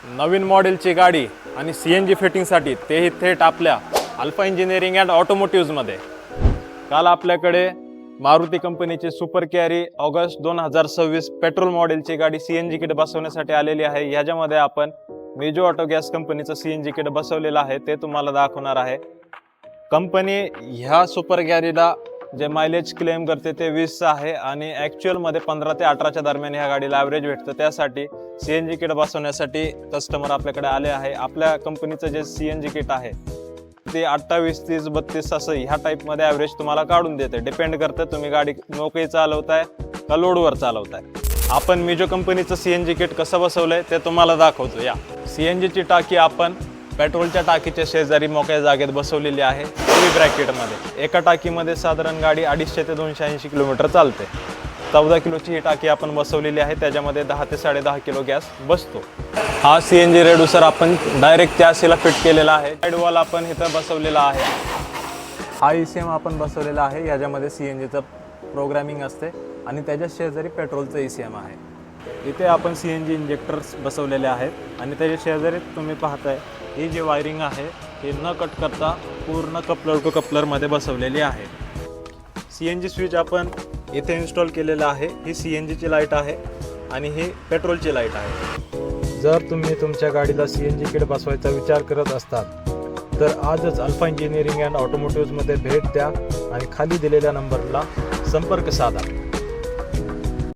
नवीन मॉडेलची गाडी आणि CNG फिटिंगसाठी तेही थेट आपल्या अल्फा इंजिनिअरिंग अँड ऑटोमोटिव्हमध्ये काल आपल्याकडे मारुती कंपनीची सुपर कॅरी ऑगस्ट 2026 पेट्रोल मॉडेलची गाडी CNG किट बसवण्यासाठी आलेली आहे। ह्याच्यामध्ये आपण मेजो ऑटो गॅस कंपनीचं CNG किट बसवलेलं आहे ते तुम्हाला दाखवणार आहे। कंपनी ह्या सुपर कॅरीला जे मायलेज क्लेम करते ते 20 आहे आणि ॲक्च्युअलमध्ये 15 ते 18च्या दरम्यान ह्या गाडीला ॲव्हरेज भेटतं। त्यासाठी CNG किट बसवण्यासाठी कस्टमर आपल्याकडे आले आहे। आपल्या कंपनीचं जे CNG किट आहे ते 28, 30, 32 असं ह्या टाईपमध्ये ॲव्हरेज तुम्हाला काढून देते। डिपेंड करतं तुम्ही गाडी मोकळी चालवताय का लोडवर चालवताय। आपण मेजो कंपनीचं CNG किट कसं बसवलंय ते तुम्हाला दाखवतो। या CNGची टाकी आपण पेट्रोलच्या टाकीच्या शेजारी मोकळ्या जागेत बसवलेली आहे ब्रॅकेटमध्ये। एका टाकीमध्ये साधारण गाडी 250 ते 280 किलोमीटर चालते। 14 किलोची ही टाकी आपण बसवलेली आहे, त्याच्यामध्ये 10 ते 10.5 किलो गॅस बसतो। हा CNG रेड्युसर आपण डायरेक्ट त्या सीला फिट केलेला आहे। साईडवॉल आपण इथं बसवलेला आहे। हा ECM आपण बसवलेला आहे, याच्यामध्ये CNGचं प्रोग्रामिंग असते आणि त्याच्या शेजारी पेट्रोलचं ECM आहे। इथे आपण CNG इंजेक्टर्स बसवलेले आहेत आणि त्याच्या शेजारी तुम्ही पाहताय ही जी वायरिंग आहे ही न कट करता पूर्ण कपलर टू कपलरमध्ये बसवलेली आहे। CNG स्विच आपण इथे इन्स्टॉल केलेलं आहे। ही CNGची लाईट आहे आणि ही पेट्रोलची लाईट आहे। जर तुम्ही तुमच्या गाडीला CNG किट बसवायचा विचार करत असताल तर आजच अल्फा इंजिनिअरिंग अँड ऑटोमोटिव्हमध्ये भेट द्या आणि खाली दिलेल्या नंबरला संपर्क साधा।